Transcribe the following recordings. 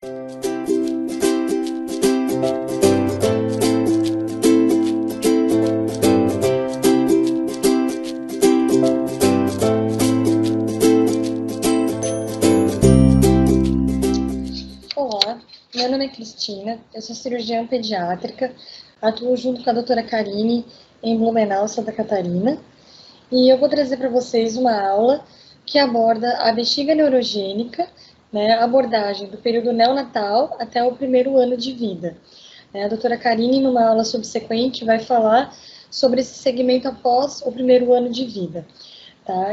Olá, meu nome é Cristina, eu sou cirurgiã pediátrica, atuo junto com a doutora Karine em Blumenau, Santa Catarina, e eu vou trazer para vocês uma aula que aborda a bexiga neurogênica, né, a abordagem do período neonatal até o primeiro ano de vida. A doutora Karine, numa aula subsequente, vai falar sobre esse segmento após o primeiro ano de vida. Tá?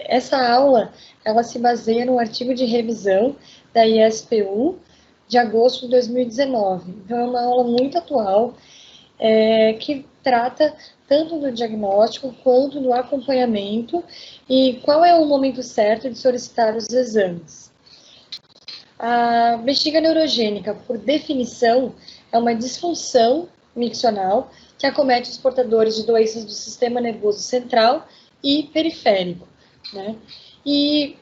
Essa aula, ela se baseia no artigo de revisão da ISPU de agosto de 2019. Então, é uma aula muito atual, que trata tanto do diagnóstico quanto do acompanhamento e qual é o momento certo de solicitar os exames. A bexiga neurogênica, por definição, é uma disfunção miccional que acomete os portadores de doenças do sistema nervoso central e periférico, né? E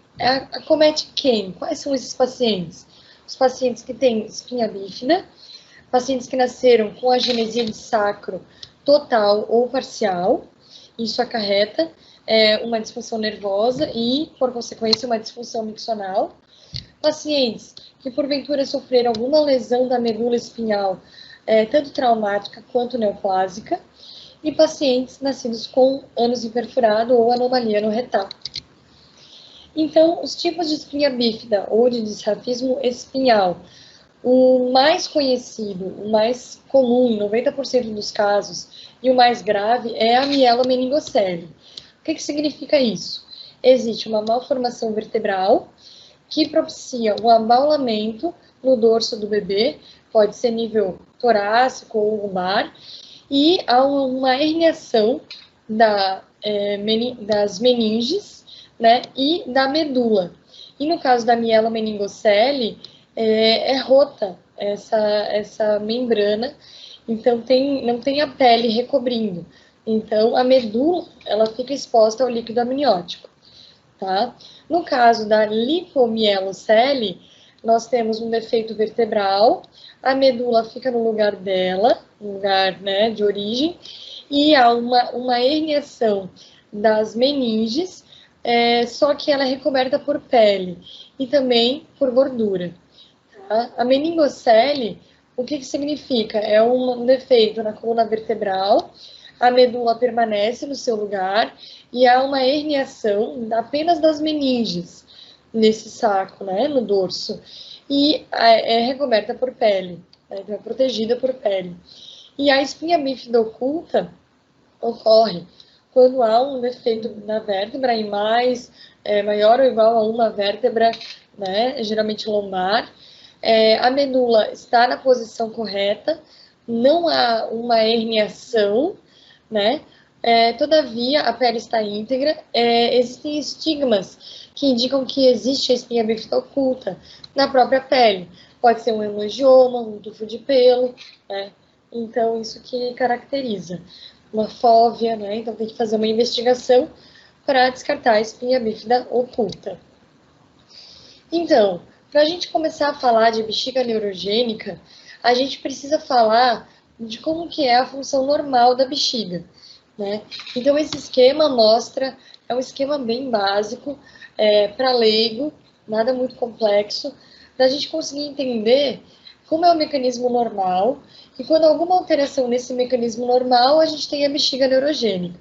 acomete quem? Quais são esses pacientes? Os pacientes que têm espinha bífida, pacientes que nasceram com agenesia de sacro total ou parcial, isso acarreta uma disfunção nervosa e, por consequência, uma disfunção miccional. Pacientes que, porventura, sofreram alguma lesão da medula espinhal, tanto traumática quanto neoplásica, e pacientes nascidos com ânus imperfurado ou anomalia no retal. Então, os tipos de espinha bífida ou de disrafismo espinhal, o mais conhecido, o mais comum, em 90% dos casos, e o mais grave é a mielomeningocele. O que significa isso? Existe uma malformação vertebral que propicia um abaulamento no dorso do bebê, pode ser nível torácico ou lombar, e há uma herniação das meninges, né, e da medula. E no caso da mielomeningocele, rota essa membrana, então não tem a pele recobrindo. Então, a medula, ela fica exposta ao líquido amniótico, tá? No caso da lipomielocele, nós temos um defeito vertebral, a medula fica no lugar dela, no lugar, né, de origem, e há uma herniação das meninges, só que ela é recoberta por pele e também por gordura. Tá? A meningocele, o que significa? É um defeito na coluna vertebral, a medula permanece no seu lugar e há uma herniação apenas das meninges nesse saco, né, no dorso, e é recoberta por pele, né, então é protegida por pele. E a espinha bífida oculta ocorre quando há um defeito na vértebra em maior ou igual a uma vértebra, né, geralmente lombar, a medula está na posição correta, não há uma herniação, né, todavia a pele está íntegra, existem estigmas que indicam que existe a espinha bífida oculta na própria pele. Pode ser um hemangioma, um tufo de pelo, né? Então, isso que caracteriza uma fóvea, né? Então, tem que fazer uma investigação para descartar a espinha bífida oculta. Então, para a gente começar a falar de bexiga neurogênica, a gente precisa falar de como que é a função normal da bexiga, né? Então, esse esquema é um esquema bem básico, para leigo, nada muito complexo, para a gente conseguir entender como é o mecanismo normal, e quando há alguma alteração nesse mecanismo normal, a gente tem a bexiga neurogênica.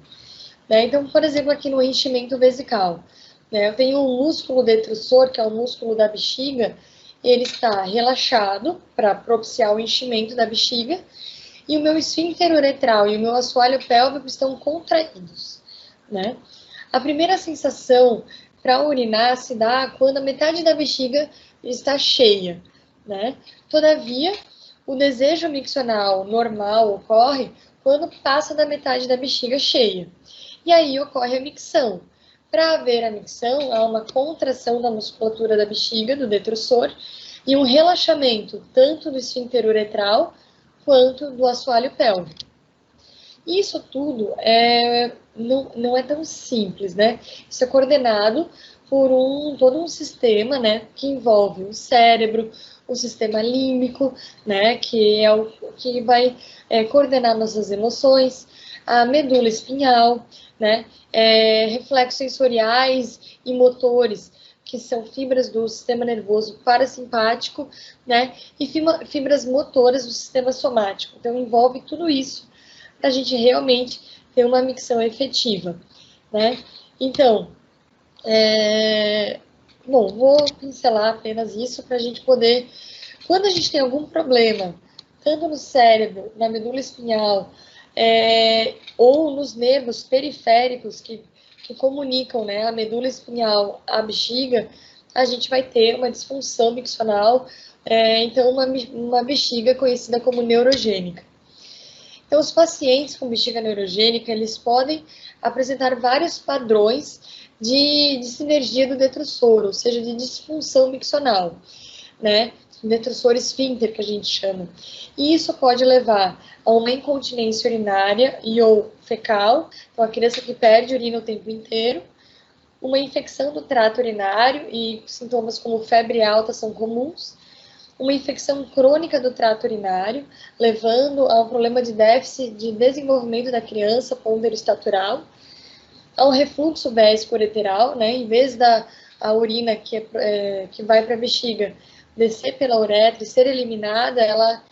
Né? Então, por exemplo, aqui no enchimento vesical, né, eu tenho um músculo detrusor, que é o músculo da bexiga, ele está relaxado para propiciar o enchimento da bexiga, e o meu esfíncter uretral e o meu assoalho pélvico estão contraídos, né? A primeira sensação para urinar se dá quando a metade da bexiga está cheia, né? Todavia, o desejo miccional normal ocorre quando passa da metade da bexiga cheia. E aí ocorre a micção. Para haver a micção, há uma contração da musculatura da bexiga, do detrusor, e um relaxamento tanto do esfíncter uretral quanto do assoalho pélvico. Isso tudo não é tão simples, né? Isso é coordenado por todo um sistema, né, que envolve o cérebro, o sistema límbico, né, que é o que vai coordenar nossas emoções, a medula espinhal, né, reflexos sensoriais e motores, que são fibras do sistema nervoso parasimpático, né, e fibras motoras do sistema somático. Então, envolve tudo isso para a gente realmente ter uma micção efetiva, né. Então, bom, vou pincelar apenas isso para a gente poder, quando a gente tem algum problema, tanto no cérebro, na medula espinhal, ou nos nervos periféricos que comunicam, né, a medula espinhal à bexiga, a gente vai ter uma disfunção miccional, então uma bexiga conhecida como neurogênica. Então, os pacientes com bexiga neurogênica, eles podem apresentar vários padrões de sinergia do detrusor, ou seja, de disfunção miccional, né? Detrusor esfíncter, que a gente chama. E isso pode levar a uma incontinência urinária e ou fecal, então a criança que perde urina o tempo inteiro, uma infecção do trato urinário, e sintomas como febre alta são comuns, uma infecção crônica do trato urinário, levando a um problema de déficit de desenvolvimento da criança ponderostatural, a um refluxo vésico-ureteral, né, em vez da urina que vai para a bexiga descer pela uretra e ser eliminada, ela,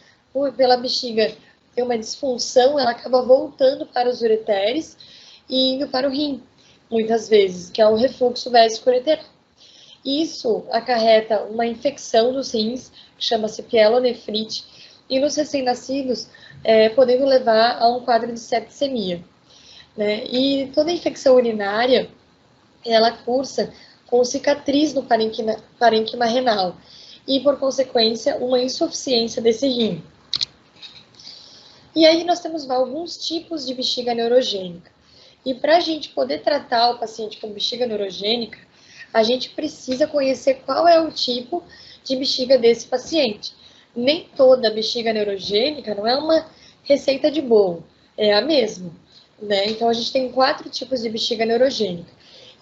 pela bexiga, tem uma disfunção, ela acaba voltando para os ureteres e indo para o rim, muitas vezes, que é o refluxo vésico-ureteral. Isso acarreta uma infecção dos rins, que chama-se pielonefrite, e nos recém-nascidos, podendo levar a um quadro de septicemia, né? E toda infecção urinária, ela cursa com cicatriz no parênquima renal, e, por consequência, uma insuficiência desse rim. E aí nós temos alguns tipos de bexiga neurogênica. E para a gente poder tratar o paciente com bexiga neurogênica, a gente precisa conhecer qual é o tipo de bexiga desse paciente. Nem toda bexiga neurogênica não é uma receita de bolo, é a mesma, né? Então, a gente tem 4 tipos de bexiga neurogênica.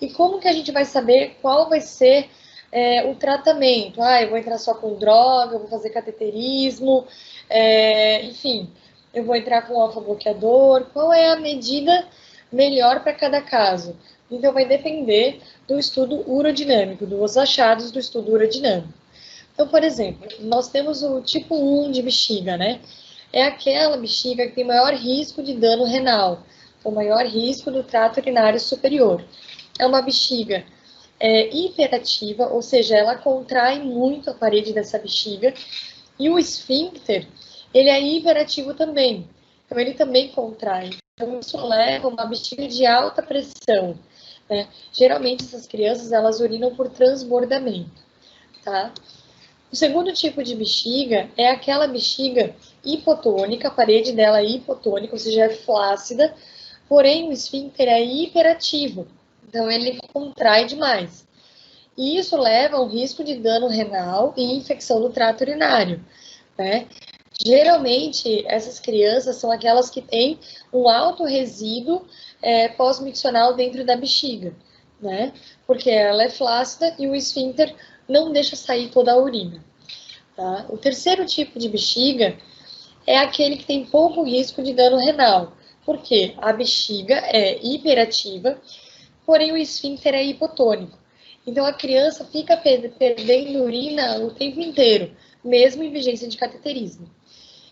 E como que a gente vai saber qual vai ser o tratamento? Eu vou entrar só com droga, eu vou fazer cateterismo, enfim, eu vou entrar com alfa-bloqueador. Qual é a medida melhor para cada caso? Então, vai depender do estudo urodinâmico, dos achados do estudo urodinâmico. Então, por exemplo, nós temos o tipo 1 de bexiga, né? É aquela bexiga que tem maior risco de dano renal, o maior risco do trato urinário superior. É uma bexiga hiperativa, ou seja, ela contrai muito a parede dessa bexiga, e o esfíncter, ele é hiperativo também, então ele também contrai. Então, isso leva a uma bexiga de alta pressão, né? Geralmente, essas crianças, elas urinam por transbordamento, tá? O segundo tipo de bexiga é aquela bexiga hipotônica, a parede dela é hipotônica, ou seja, é flácida, porém o esfíncter é hiperativo, então ele contrai demais. E isso leva a um risco de dano renal e infecção do trato urinário, né? Geralmente, essas crianças são aquelas que têm um alto resíduo pós-miccional dentro da bexiga, né? Porque ela é flácida e o esfíncter não deixa sair toda a urina, tá? O terceiro tipo de bexiga é aquele que tem pouco risco de dano renal, porque a bexiga é hiperativa, porém o esfíncter é hipotônico. Então, a criança fica perdendo urina o tempo inteiro, mesmo em vigência de cateterismo.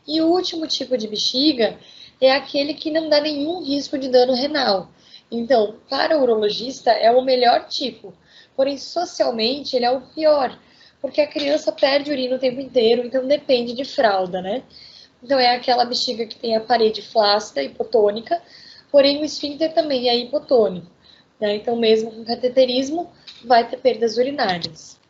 E o último tipo de bexiga é aquele que não dá nenhum risco de dano renal. Então, para o urologista, é o melhor tipo, porém, socialmente, ele é o pior, porque a criança perde urina o tempo inteiro, então depende de fralda, né? Então, é aquela bexiga que tem a parede flácida, hipotônica, porém o esfíncter também é hipotônico, né? Então, mesmo com cateterismo, vai ter perdas urinárias.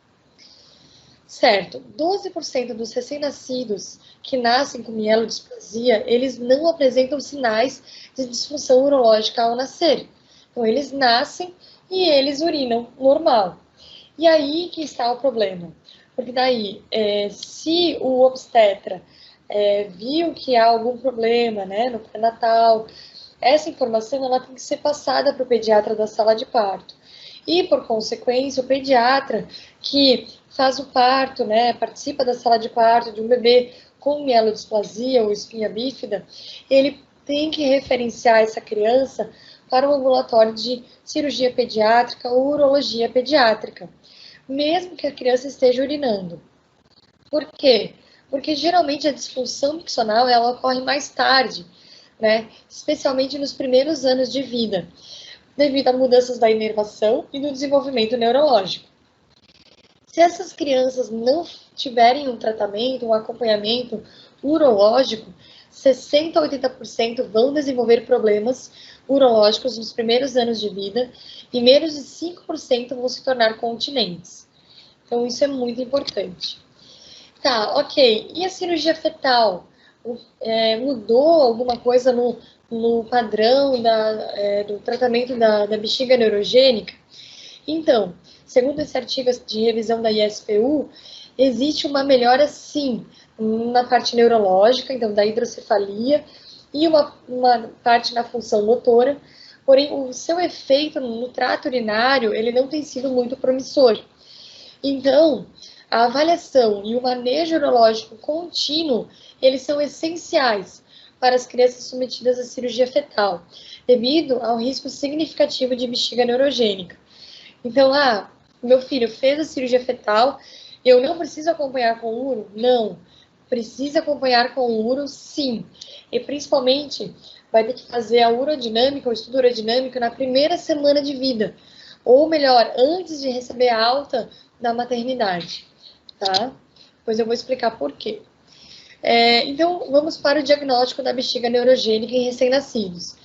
Certo, 12% dos recém-nascidos que nascem com mielodisplasia, eles não apresentam sinais de disfunção urológica ao nascer. Então, eles nascem e eles urinam normal. E aí que está o problema. Porque daí, se o obstetra viu que há algum problema, né, no pré-natal, essa informação ela tem que ser passada para o pediatra da sala de parto. E, por consequência, o pediatra que faz o parto, né, participa da sala de parto de um bebê com mielodisplasia ou espinha bífida, ele tem que referenciar essa criança para um ambulatório de cirurgia pediátrica ou urologia pediátrica, mesmo que a criança esteja urinando. Por quê? Porque geralmente a disfunção miccional ela ocorre mais tarde, né? Especialmente nos primeiros anos de vida, devido a mudanças da inervação e do desenvolvimento neurológico. Se essas crianças não tiverem um tratamento, um acompanhamento urológico, 60 a 80% vão desenvolver problemas urológicos nos primeiros anos de vida e menos de 5% vão se tornar continentes. Então, isso é muito importante. Tá, ok. E a cirurgia fetal? Mudou alguma coisa no padrão do tratamento da bexiga neurogênica? Então, segundo esse artigo de revisão da ISPU, existe uma melhora, sim, na parte neurológica, então da hidrocefalia, e uma parte na função motora, porém o seu efeito no trato urinário, ele não tem sido muito promissor. Então, a avaliação e o manejo urológico contínuo, eles são essenciais para as crianças submetidas à cirurgia fetal, devido ao risco significativo de bexiga neurogênica. Então, meu filho fez a cirurgia fetal, eu não preciso acompanhar com o uro? Não. Precisa acompanhar com o uro, sim. E principalmente, vai ter que fazer a urodinâmica, o estudo urodinâmico na primeira semana de vida. Ou melhor, antes de receber a alta da maternidade, tá? Pois eu vou explicar por quê. Então, vamos para o diagnóstico da bexiga neurogênica em recém-nascidos.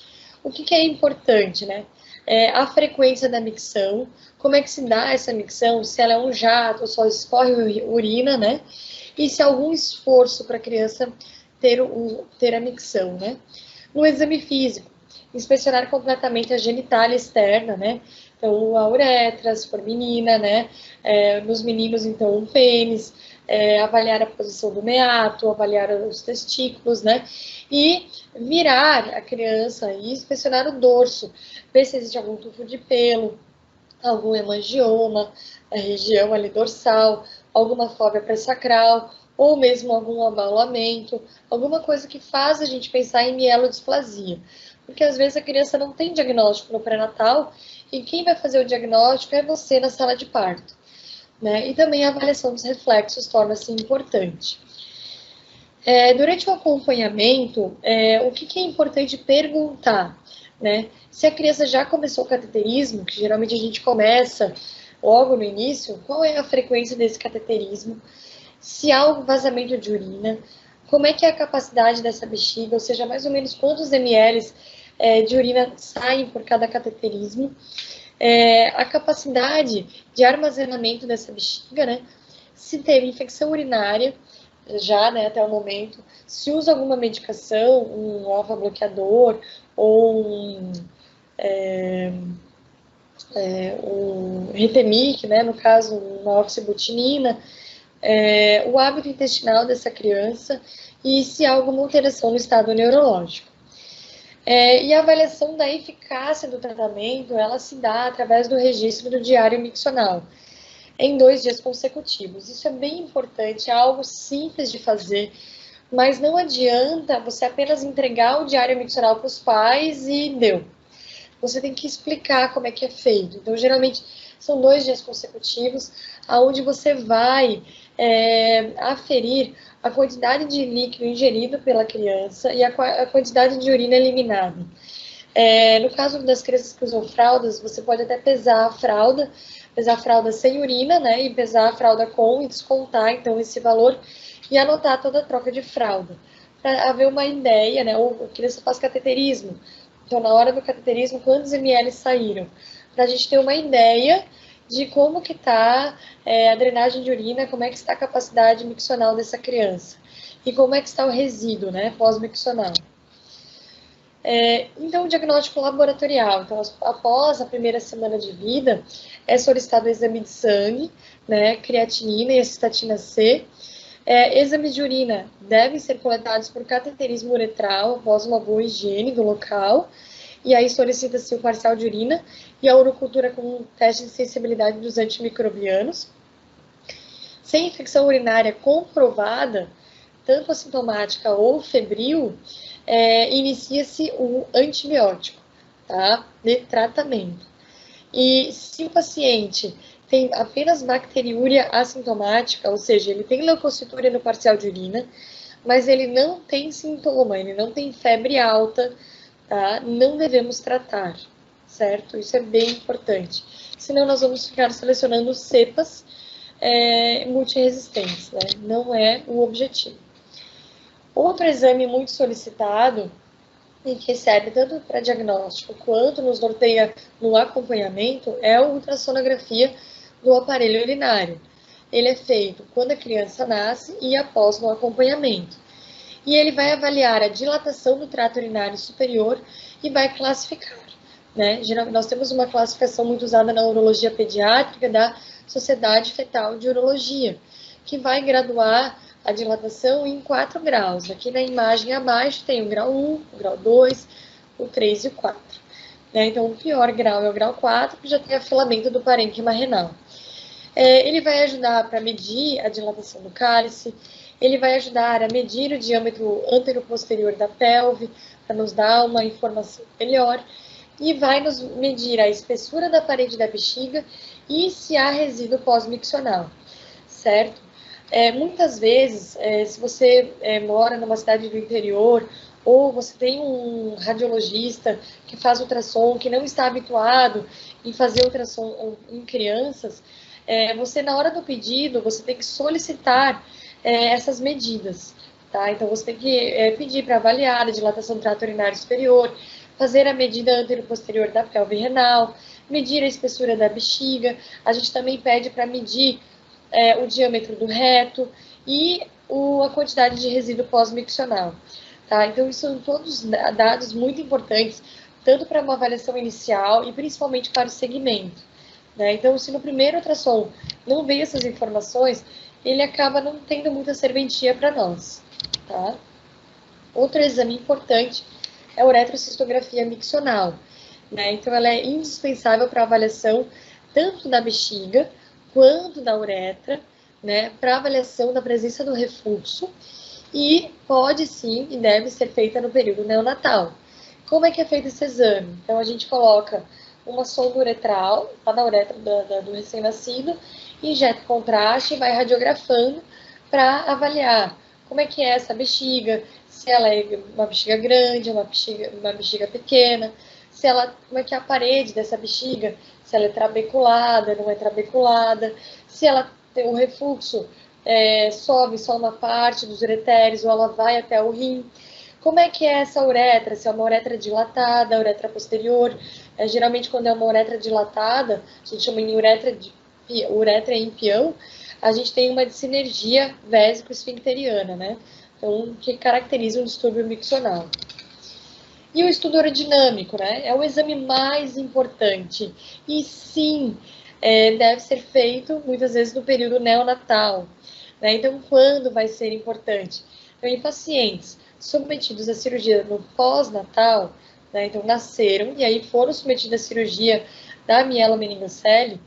O que é importante, né? A frequência da micção, como é que se dá essa micção, se ela é um jato, só escorre urina, né? E se há algum esforço para a criança ter a micção, né? No exame físico, inspecionar completamente a genitália externa, né? Então, a uretra, se for menina, né? Nos meninos, então, o pênis, avaliar a posição do meato, avaliar os testículos, né? E virar a criança e inspecionar o dorso, ver se existe algum tufo de pelo, algum hemangioma na região ali dorsal, alguma fóbia pré-sacral, ou mesmo algum abaulamento, alguma coisa que faz a gente pensar em mielodisplasia. Porque às vezes a criança não tem diagnóstico no pré-natal e quem vai fazer o diagnóstico é você na sala de parto, né? E também a avaliação dos reflexos torna-se importante. Durante o acompanhamento, o que é importante perguntar, né? Se a criança já começou o cateterismo, que geralmente a gente começa logo no início, qual é a frequência desse cateterismo? Se há um vazamento de urina, como é que é a capacidade dessa bexiga, ou seja, mais ou menos quantos ml de urina saem por cada cateterismo, a capacidade de armazenamento dessa bexiga, né? Se teve infecção urinária, já, né, até o momento, se usa alguma medicação, um alfa-bloqueador ou um Retemic, né, no caso, uma oxibutinina, o hábito intestinal dessa criança e se há alguma alteração no estado neurológico. E a avaliação da eficácia do tratamento, ela se dá através do registro do diário miccional, em 2 dias consecutivos. Isso é bem importante, é algo simples de fazer, mas não adianta você apenas entregar o diário miccional para os pais e deu. Você tem que explicar como é que é feito. Então, geralmente, são 2 dias consecutivos, onde você vai aferir a quantidade de líquido ingerido pela criança e a quantidade de urina eliminada. No caso das crianças que usam fraldas, você pode até pesar a fralda sem urina, né, e pesar a fralda com e descontar, então, esse valor e anotar toda a troca de fralda, para haver uma ideia, né, ou a criança faz cateterismo, então, na hora do cateterismo, quantos ml saíram, para a gente ter uma ideia de como que está a drenagem de urina, como é que está a capacidade miccional dessa criança, e como é que está o resíduo, né, pós-miccional. Então, o diagnóstico laboratorial. Então, após a primeira semana de vida, é solicitado o exame de sangue, né, creatinina e a cistatina C. Exames de urina devem ser coletados por cateterismo uretral após uma boa higiene do local. e aí solicita-se o parcial de urina e a urocultura com teste de sensibilidade dos antimicrobianos. Sem infecção urinária comprovada, tanto assintomática ou febril, inicia-se o antibiótico, tá? De tratamento. E se o paciente tem apenas bacteriúria assintomática, ou seja, ele tem leucocitúria no parcial de urina, mas ele não tem sintoma, ele não tem febre alta, tá? Não devemos tratar, certo? Isso é bem importante. Senão nós vamos ficar selecionando cepas multiresistentes, né? Não é o objetivo. Outro exame muito solicitado e que serve tanto para diagnóstico quanto nos norteia no acompanhamento é a ultrassonografia do aparelho urinário. Ele é feito quando a criança nasce e após no acompanhamento. E ele vai avaliar a dilatação do trato urinário superior e vai classificar, né? Geralmente, nós temos uma classificação muito usada na urologia pediátrica da Sociedade Fetal de Urologia, que vai graduar a dilatação em 4 graus. Aqui na imagem abaixo tem o grau 1, o grau 2, o 3 e o 4. Então, o pior grau é o grau 4, que já tem afilamento do parênquima renal. Ele vai ajudar para medir a dilatação do cálice, ele vai ajudar a medir o diâmetro anteroposterior da pelve, para nos dar uma informação melhor, e vai nos medir a espessura da parede da bexiga e se há resíduo pós-miccional, certo? Muitas vezes, se você mora numa cidade do interior, ou você tem um radiologista que faz ultrassom, que não está habituado em fazer ultrassom em crianças, você, na hora do pedido, você tem que solicitar essas medidas, tá? Então, você tem que pedir para avaliar a dilatação do trato urinário superior, fazer a medida anteroposterior da pelve renal, medir a espessura da bexiga. A gente também pede para medir o diâmetro do reto e a quantidade de resíduo pós-miccional, tá? Então, isso são todos dados muito importantes, tanto para uma avaliação inicial e principalmente para o segmento, né? Então, se no primeiro ultrassom não veio essas informações, ele acaba não tendo muita serventia para nós, tá? Outro exame importante é a uretrocistografia miccional, né? Então, ela é indispensável para avaliação tanto da bexiga quanto da uretra, né? Para avaliação da presença do refluxo e pode sim e deve ser feita no período neonatal. Como é que é feito esse exame? Então, a gente coloca uma sonda uretral, lá na uretra do recém-nascido, injeta contraste e vai radiografando para avaliar como é que é essa bexiga, se ela é uma bexiga grande, uma bexiga pequena, como é que é a parede dessa bexiga, se ela é trabeculada, não é trabeculada, se ela tem o refluxo, sobe só uma parte dos uretérios ou ela vai até o rim. Como é que é essa uretra? Se é uma uretra dilatada, uretra posterior. Geralmente, quando é uma uretra dilatada, a gente chama de uretra em peão, a gente tem uma sinergia vésico-esfincteriana, né? Então, que caracteriza um distúrbio miccional. E o estudo urodinâmico, né? É o exame mais importante. E sim, deve ser feito muitas vezes no período neonatal, né? Então, quando vai ser importante? Então, em pacientes submetidos à cirurgia no pós-natal, né? Então, nasceram e aí foram submetidos à cirurgia da mielomeningocele,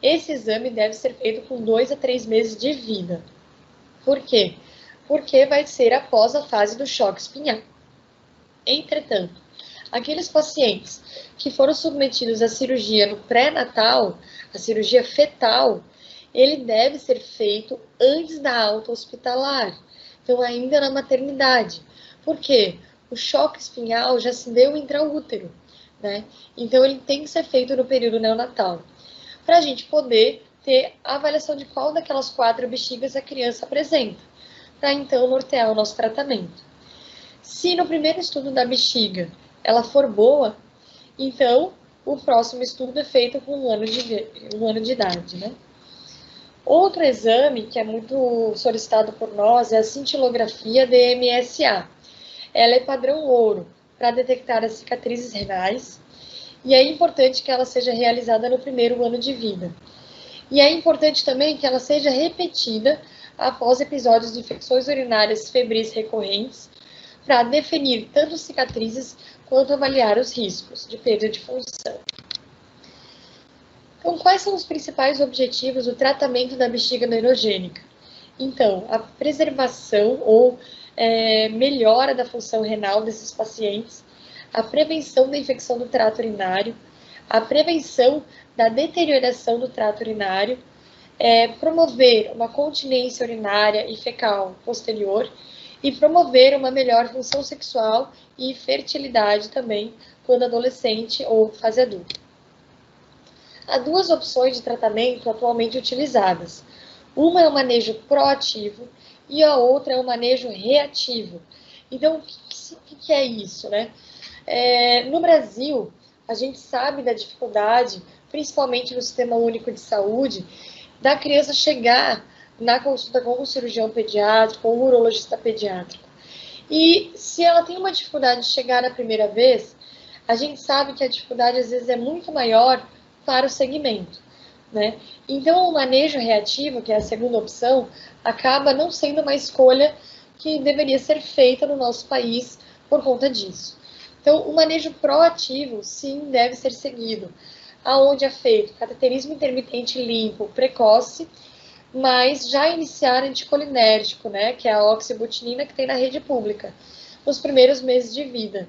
esse exame deve ser feito com 2 a 3 meses de vida. Por quê? Porque vai ser após a fase do choque espinhal. Entretanto, aqueles pacientes que foram submetidos à cirurgia no pré-natal, a cirurgia fetal, ele deve ser feito antes da alta hospitalar, então ainda na maternidade. Por quê? O choque espinhal já se deu intraútero, né? Então ele tem que ser feito no período neonatal, para a gente poder ter a avaliação de qual daquelas 4 bexigas a criança apresenta, para então nortear o nosso tratamento. Se no primeiro estudo da bexiga ela for boa, então o próximo estudo é feito com 1 ano de idade, né? Outro exame que é muito solicitado por nós é a cintilografia DMSA. Ela é padrão ouro para detectar as cicatrizes renais e é importante que ela seja realizada no primeiro ano de vida. E é importante também que ela seja repetida após episódios de infecções urinárias febris recorrentes, para definir tanto cicatrizes quanto avaliar os riscos de perda de função. Então, quais são os principais objetivos do tratamento da bexiga neurogênica? Então, a preservação ou melhora da função renal desses pacientes, a prevenção da infecção do trato urinário, a prevenção da deterioração do trato urinário, promover uma continência urinária e fecal posterior e promover uma melhor função sexual e fertilidade também quando adolescente ou fase adulta. Há duas opções de tratamento atualmente utilizadas. Uma é o manejo proativo e a outra é o manejo reativo. Então, o que é isso, né? No Brasil, a gente sabe da dificuldade, principalmente no Sistema Único de Saúde, da criança chegar na consulta com um cirurgião pediátrico ou um urologista pediátrico. E se ela tem uma dificuldade de chegar na primeira vez, a gente sabe que a dificuldade às vezes é muito maior para o segmento, né? Então, o manejo reativo, que é a segunda opção, acaba não sendo uma escolha que deveria ser feita no nosso país por conta disso. Então, o manejo proativo, sim, deve ser seguido, aonde é feito cateterismo intermitente limpo, precoce, mas já iniciar anticolinérgico, né, que é a oxibutinina que tem na rede pública, nos primeiros meses de vida.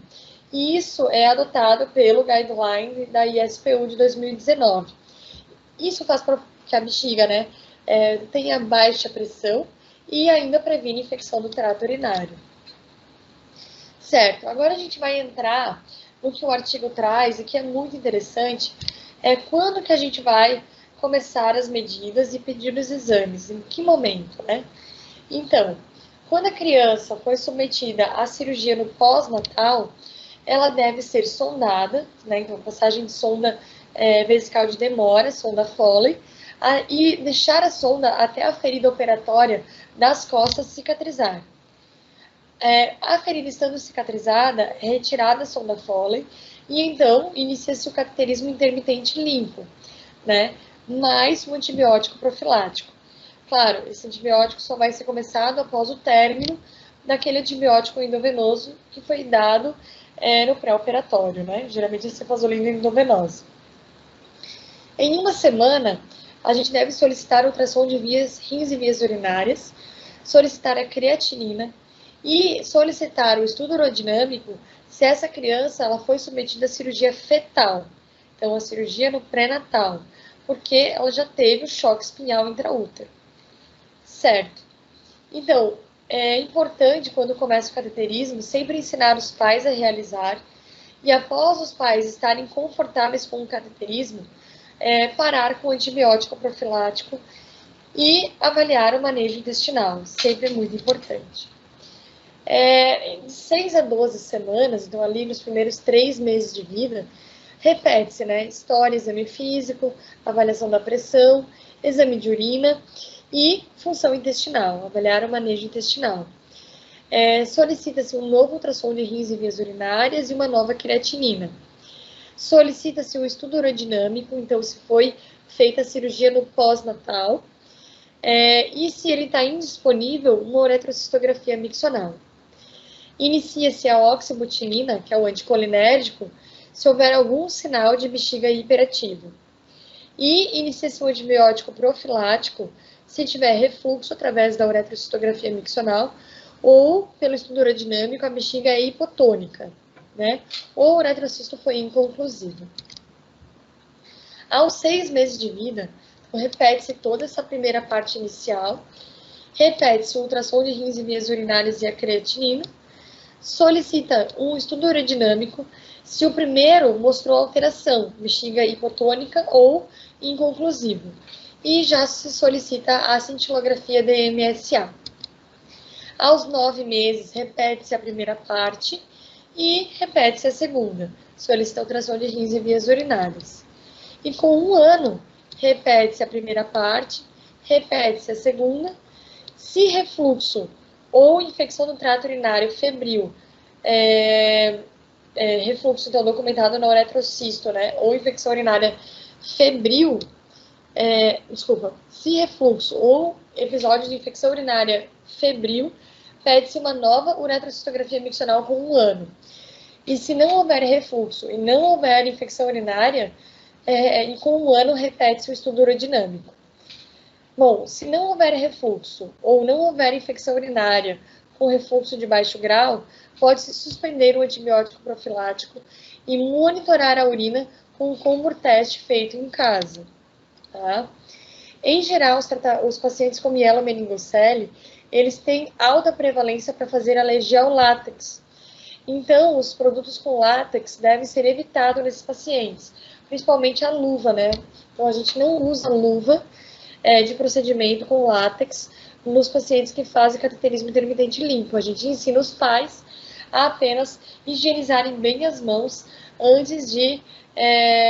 E isso é adotado pelo guideline da ISPU de 2019. Isso faz para que a bexiga, né, tenha baixa pressão e ainda previne infecção do trato urinário. Certo, agora a gente vai entrar no que o artigo traz e que é muito interessante, quando que a gente vai começar as medidas e pedir os exames, em que momento, né? Então, quando a criança foi submetida à cirurgia no pós-natal, ela deve ser sondada, né? Então, passagem de sonda vesical de demora, sonda Foley, e deixar a sonda até a ferida operatória das costas cicatrizar. A ferida estando cicatrizada, é retirada a sonda Foley e então inicia-se o cateterismo intermitente limpo, né? Mais um antibiótico profilático. Claro, esse antibiótico só vai ser começado após o término daquele antibiótico endovenoso que foi dado no pré-operatório, né? Geralmente é cefazolina endovenosa. Em uma semana, a gente deve solicitar ultrassom de rins e vias urinárias, solicitar a creatinina e solicitar o estudo urodinâmico se essa criança ela foi submetida à cirurgia fetal, então a cirurgia no pré-natal, porque ela já teve o choque espinhal intraútero. Certo. Então, é importante, quando começa o cateterismo, sempre ensinar os pais a realizar e, após os pais estarem confortáveis com o cateterismo, parar com o antibiótico profilático e avaliar o manejo intestinal. Sempre é muito importante. De 6 a 12 semanas, então ali nos primeiros 3 meses de vida, repete-se, né? História, exame físico, avaliação da pressão, exame de urina e função intestinal, avaliar o manejo intestinal. Solicita-se um novo ultrassom de rins e vias urinárias e uma nova creatinina. Solicita-se um estudo urodinâmico, então se foi feita a cirurgia no pós-natal, e se ele está indisponível, uma uretrocistografia miccional. Inicia-se a oxibutinina, que é o anticolinérgico, se houver algum sinal de bexiga hiperativa. E inicia-se um antibiótico profilático se tiver refluxo através da uretrocistografia miccional ou, pelo estudo urodinâmico, a bexiga é hipotônica, né? Ou o uretrocisto foi inconclusivo. Aos 6 meses de vida, repete-se toda essa primeira parte inicial, repete-se o ultrassom de rins e vias urinárias e a creatinina, solicita um estudo urodinâmico se o primeiro mostrou alteração, bexiga hipotônica ou inconclusivo, e já se solicita a cintilografia DMSA. Aos 9 meses, repete-se a primeira parte e repete-se a segunda, solicita ultrassom de rins e vias urinárias. E com 1 ano, repete-se a primeira parte, repete-se a segunda. Se refluxo ou infecção do trato urinário febril, refluxo então documentado na uretrocisto, né, ou infecção urinária febril, se refluxo ou episódio de infecção urinária febril, pede-se uma nova uretrocistografia miccional com 1 ano. E se não houver refluxo e não houver infecção urinária, e com um ano repete-se o estudo urodinâmico. Bom, se não houver refluxo ou não houver infecção urinária com refluxo de baixo grau, pode-se suspender o antibiótico profilático e monitorar a urina com um Combur teste feito em casa. Tá? Em geral, os pacientes com mielomeningocele, eles têm alta prevalência para fazer alergia ao látex. Então, os produtos com látex devem ser evitados nesses pacientes, principalmente a luva, né? Então, a gente não usa luva de procedimento com látex nos pacientes que fazem cateterismo intermitente limpo. A gente ensina os pais a apenas higienizarem bem as mãos antes de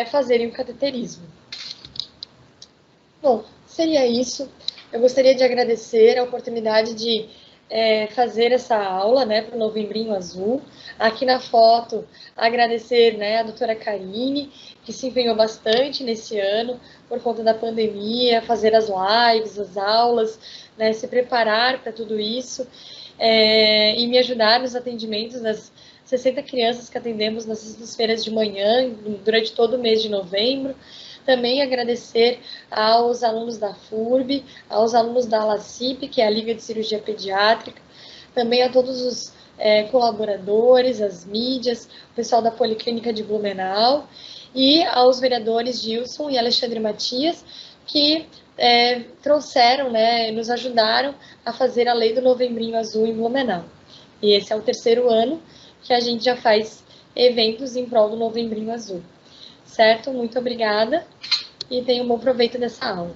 fazerem o cateterismo. Bom, seria isso. Eu gostaria de agradecer a oportunidade de fazer essa aula, né, para o Novembrinho Azul. Aqui na foto, agradecer, né, a doutora Karine, que se empenhou bastante nesse ano, por conta da pandemia, fazer as lives, as aulas, né, se preparar para tudo isso, e me ajudar nos atendimentos das 60 crianças que atendemos nas sextas-feiras de manhã, durante todo o mês de novembro. Também agradecer aos alunos da FURB, aos alunos da LACIP, que é a Liga de Cirurgia Pediátrica, também a todos os colaboradores, as mídias, o pessoal da Policlínica de Blumenau, e aos vereadores Gilson e Alexandre Matias, que trouxeram, né, nos ajudaram a fazer a lei do Novembrinho Azul em Blumenau. E esse é o 3º ano que a gente já faz eventos em prol do Novembrinho Azul. Certo? Muito obrigada e tenha um bom proveito dessa aula.